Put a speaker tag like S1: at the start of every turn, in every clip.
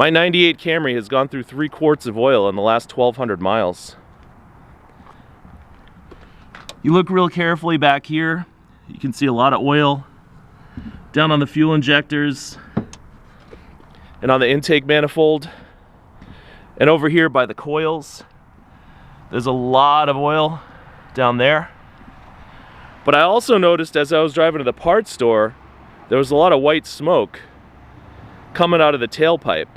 S1: My 98 Camry has gone through 3 quarts of oil in the last 1,200 miles. You look real carefully back here, you can see a lot of oil down on the fuel injectors and on the intake manifold. And over here by the coils, there's a lot of oil down there. But I also noticed as I was driving to the parts store, there was a lot of white smoke coming out of the tailpipe.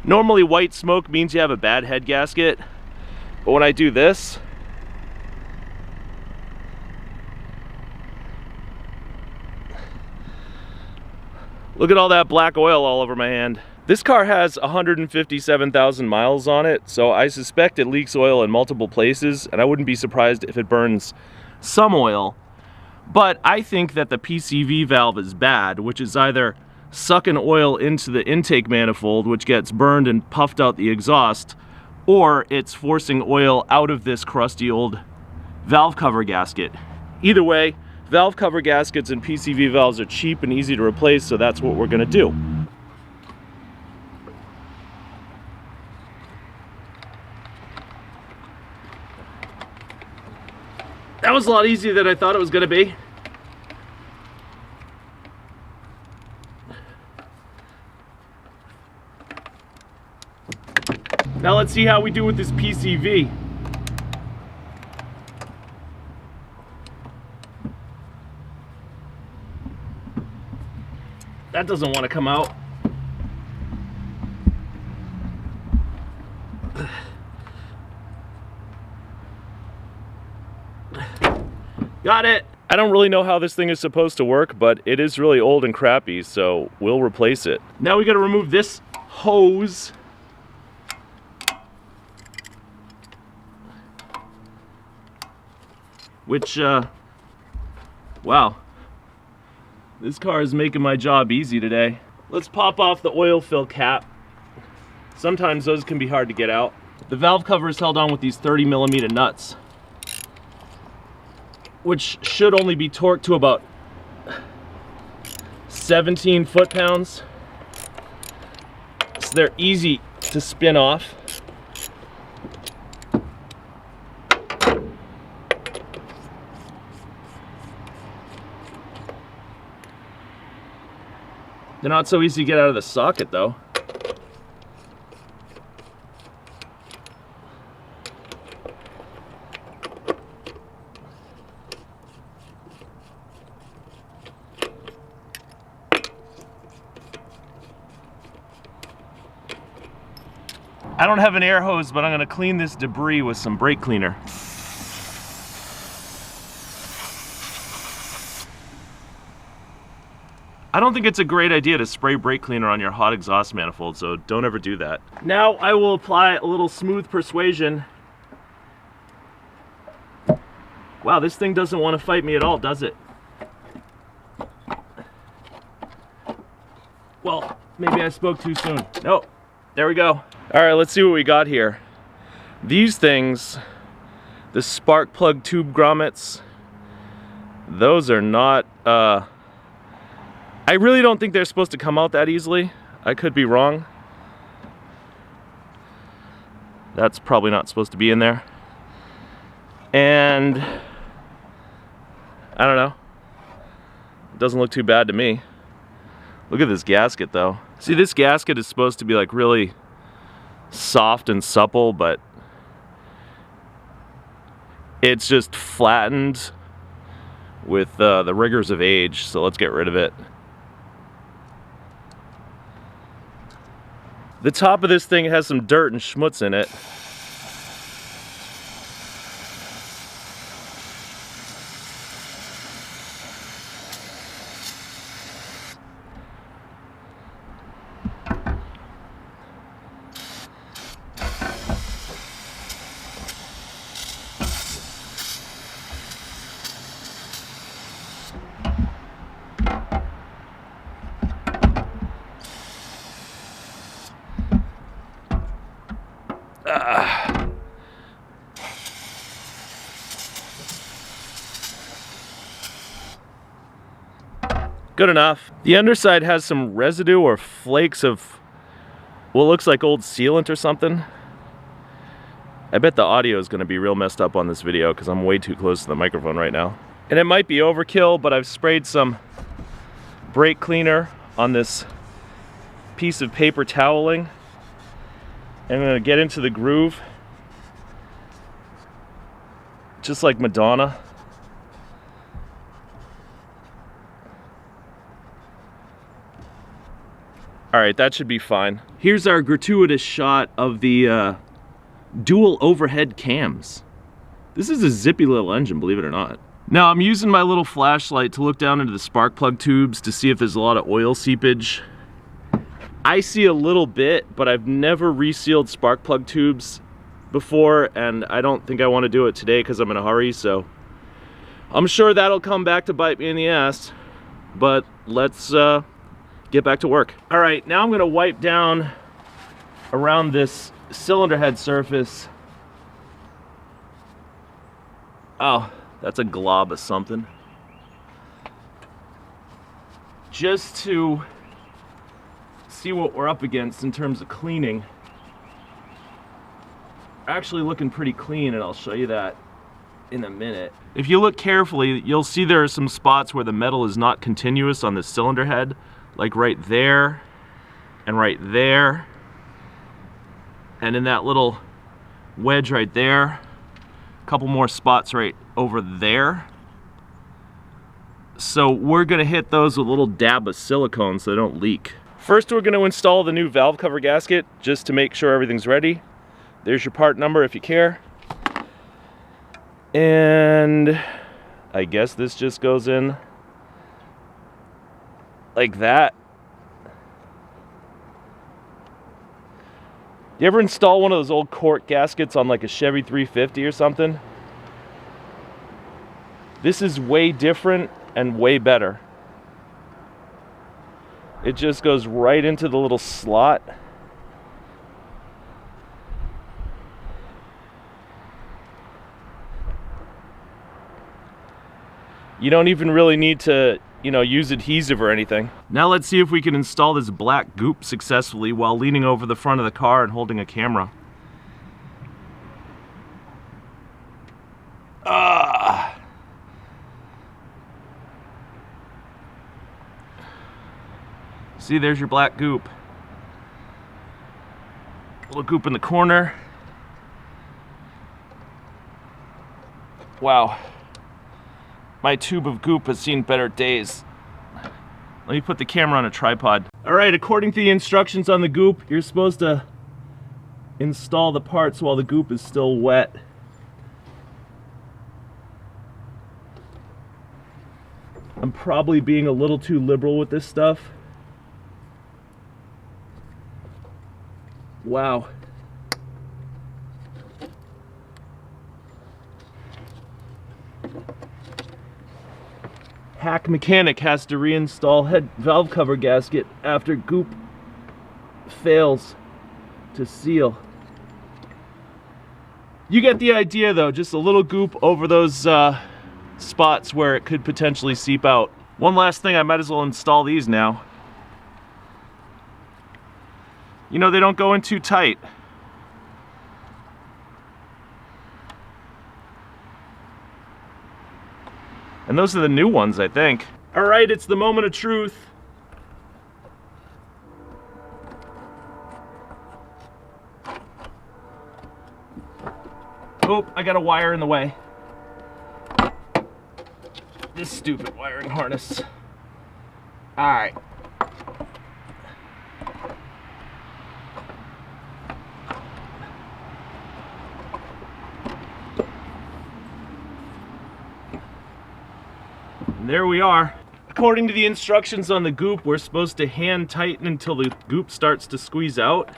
S1: Normally white smoke means you have a bad head gasket, but when I do this, look at all that black oil all over my hand. This car has 157,000 miles on it, so I suspect it leaks oil in multiple places, and I wouldn't be surprised if it burns some oil. But I think that the PCV valve is bad, which is either sucking oil into the intake manifold, which gets burned and puffed out the exhaust, or it's forcing oil out of this crusty old valve cover gasket. Either way, valve cover gaskets and PCV valves are cheap and easy to replace, so that's what we're gonna do. That was a lot easier than I thought it was gonna be. Now let's see how we do with this PCV. That doesn't want to come out. Got it! I don't really know how this thing is supposed to work, but it is really old and crappy, so we'll replace it. Now we gotta remove this hose. Which, wow. This car is making my job easy today. Let's pop off the oil fill cap. Sometimes those can be hard to get out. The valve cover is held on with these 30mm nuts, which should only be torqued to about 17 foot-pounds. So they're easy to spin off. They're not so easy to get out of the socket though. I don't have an air hose, but I'm gonna clean this debris with some brake cleaner. I don't think it's a great idea to spray brake cleaner on your hot exhaust manifold, so don't ever do that. Now I will apply a little smooth persuasion. Wow, this thing doesn't want to fight me at all, does it? Well, maybe I spoke too soon. Nope, there we go. All right, let's see what we got here. These things, the spark plug tube grommets, those are not, I really don't think they're supposed to come out that easily. I could be wrong. That's probably not supposed to be in there. And I don't know. It doesn't look too bad to me. Look at this gasket though. See, this gasket is supposed to be like really soft and supple, but it's just flattened with the rigors of age, so let's get rid of it. The top of this thing has some dirt and schmutz in it. Good enough. The underside has some residue or flakes of what looks like old sealant or something. I bet the audio is going to be real messed up on this video because I'm way too close to the microphone right now. And it might be overkill, but I've sprayed some brake cleaner on this piece of paper toweling. And I'm going to get into the groove, just like Madonna. All right, that should be fine. Here's our gratuitous shot of the dual overhead cams. This is a zippy little engine, believe it or not. Now I'm using my little flashlight to look down into the spark plug tubes to see if there's a lot of oil seepage. I see a little bit, but I've never resealed spark plug tubes before, and I don't think I want to do it today because I'm in a hurry, so I'm sure that'll come back to bite me in the ass, but let's get back to work. All right, now I'm gonna wipe down around this cylinder head surface. Oh, that's a glob of something. Just to see what we're up against in terms of cleaning. Actually looking pretty clean, and I'll show you that in a minute. If you look carefully, you'll see there are some spots where the metal is not continuous on the cylinder head, like right there and right there, and in that little wedge right there. A couple more spots right over there. So we're gonna hit those with a little dab of silicone so they don't leak. First, we're gonna install the new valve cover gasket just to make sure everything's ready. There's your part number if you care. And I guess this just goes in like that. You ever install one of those old cork gaskets on like a Chevy 350 or something? This is way different and way better. It just goes right into the little slot. You don't even really need to, use adhesive or anything. Now let's see if we can install this black goop successfully while leaning over the front of the car and holding a camera. See, there's your black goop. A little goop in the corner. Wow. My tube of goop has seen better days. Let me put the camera on a tripod. All right, according to the instructions on the goop, you're supposed to install the parts while the goop is still wet. I'm probably being a little too liberal with this stuff. Wow. Hack mechanic has to reinstall head valve cover gasket after goop fails to seal. You get the idea though, just a little goop over those spots where it could potentially seep out. One last thing, I might as well install these now. They don't go in too tight. And those are the new ones, I think. All right, it's the moment of truth. Oh, I got a wire in the way. This stupid wiring harness. All right. There we are. According to the instructions on the goop, we're supposed to hand tighten until the goop starts to squeeze out,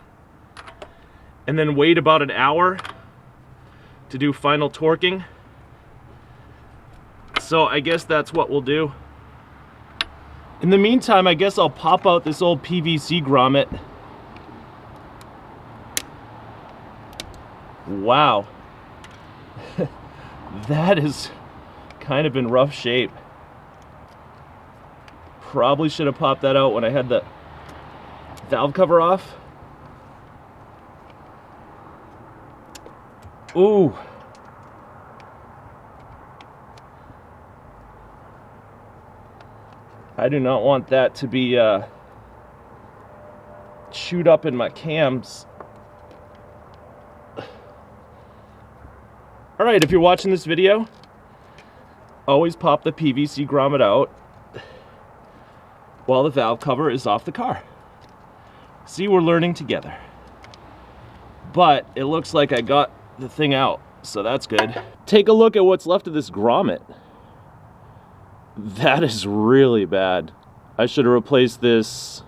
S1: and then wait about an hour to do final torquing. So I guess that's what we'll do. In the meantime, I guess I'll pop out this old PVC grommet. Wow. That is kind of in rough shape. Probably should have popped that out when I had the valve cover off. Ooh. I do not want that to be chewed up in my cams. Alright, if you're watching this video, always pop the PVC grommet out while the valve cover is off the car. See, we're learning together. But it looks like I got the thing out, so that's good. Take a look at what's left of this grommet. That is really bad. I should have replaced this.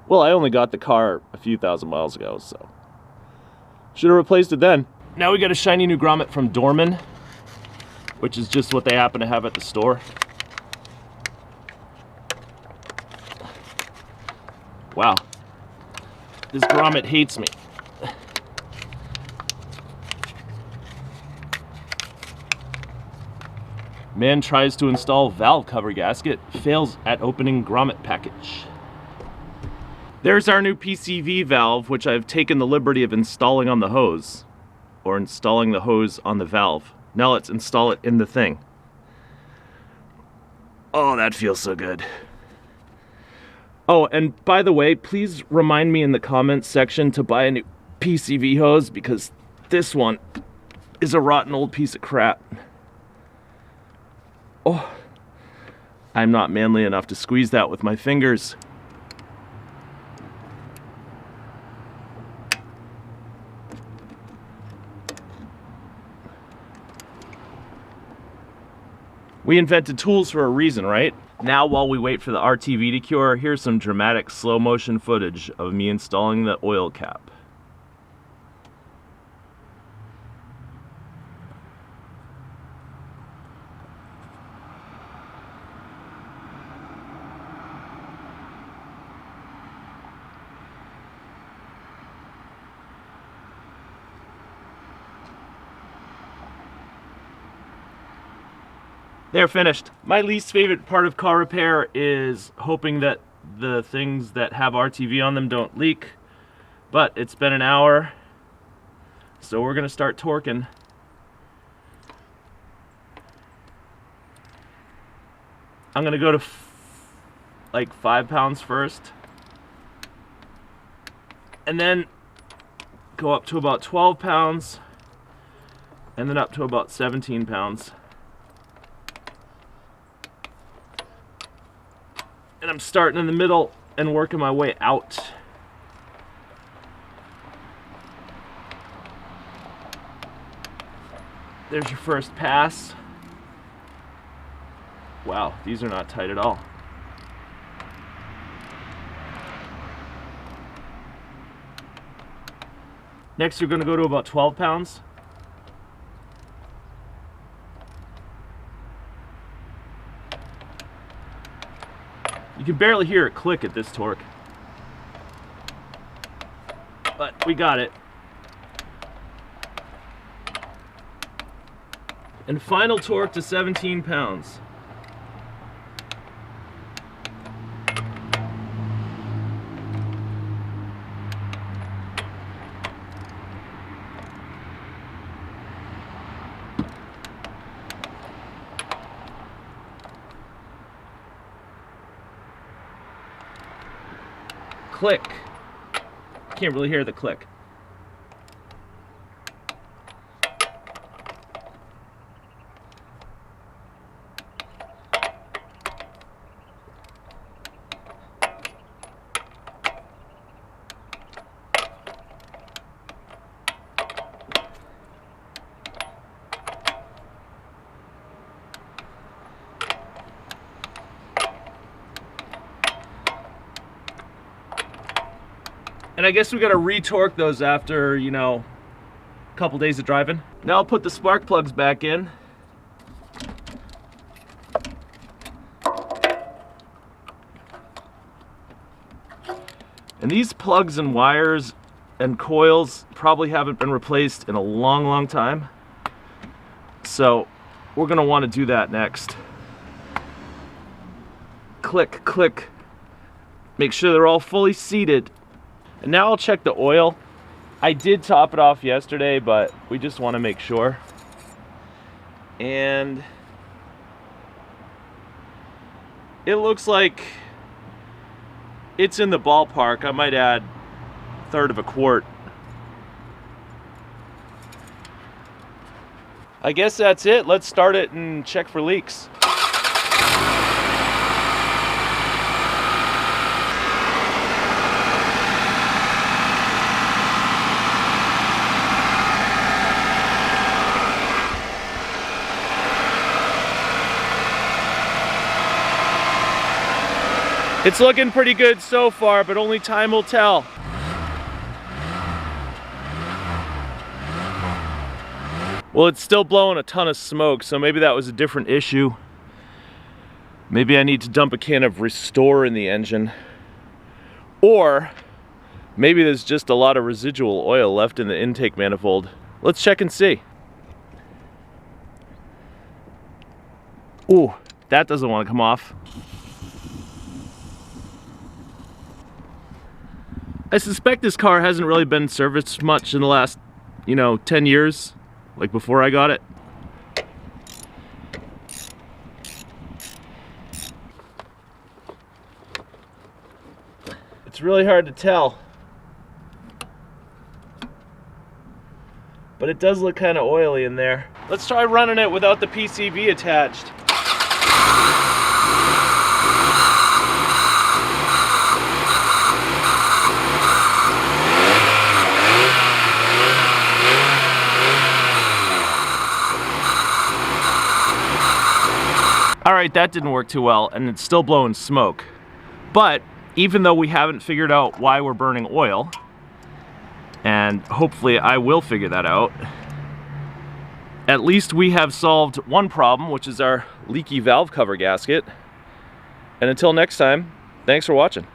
S1: Well, I only got the car a few thousand miles ago, so should have replaced it then. Now we got a shiny new grommet from Dorman, which is just what they happen to have at the store. Wow, this grommet hates me. Man tries to install valve cover gasket, fails at opening grommet package. There's our new PCV valve, which I've taken the liberty of installing on the hose, or installing the hose on the valve. Now let's install it in the thing. Oh, that feels so good. Oh, and by the way, please remind me in the comments section to buy a new PCV hose, because this one is a rotten old piece of crap. Oh, I'm not manly enough to squeeze that with my fingers. We invented tools for a reason, right? Now, while we wait for the RTV to cure, here's some dramatic slow motion footage of me installing the oil cap. They're finished. My least favorite part of car repair is hoping that the things that have RTV on them don't leak. But it's been an hour, so we're gonna start torquing. I'm gonna go to like 5 pounds first, and then go up to about 12 pounds, and then up to about 17 pounds. And I'm starting in the middle and working my way out. There's your first pass. Wow, these are not tight at all. Next, you're going to go to about 12 pounds. You can barely hear it click at this torque, but we got it. And final torque to 17 pounds. Click. Can't really hear the click. And I guess we gotta re-torque those after, you know, a couple days of driving. Now I'll put the spark plugs back in. And these plugs and wires and coils probably haven't been replaced in a long, long time. So we're gonna wanna do that next. click, click. Make sure they're all fully seated. And now I'll check the oil. I did top it off yesterday, but we just want to make sure. And it looks like it's in the ballpark. I might add a third of a quart. I guess that's it. Let's start it and check for leaks. It's looking pretty good so far, but only time will tell. Well, it's still blowing a ton of smoke, so maybe that was a different issue. Maybe I need to dump a can of Restore in the engine. Or maybe there's just a lot of residual oil left in the intake manifold. Let's check and see. Ooh, that doesn't want to come off. I suspect this car hasn't really been serviced much in the last, 10 years, like before I got it. It's really hard to tell, but it does look kind of oily in there. Let's try running it without the PCV attached. Alright, that didn't work too well, and it's still blowing smoke. But even though we haven't figured out why we're burning oil, and hopefully I will figure that out, at least we have solved one problem, which is our leaky valve cover gasket. And until next time, thanks for watching.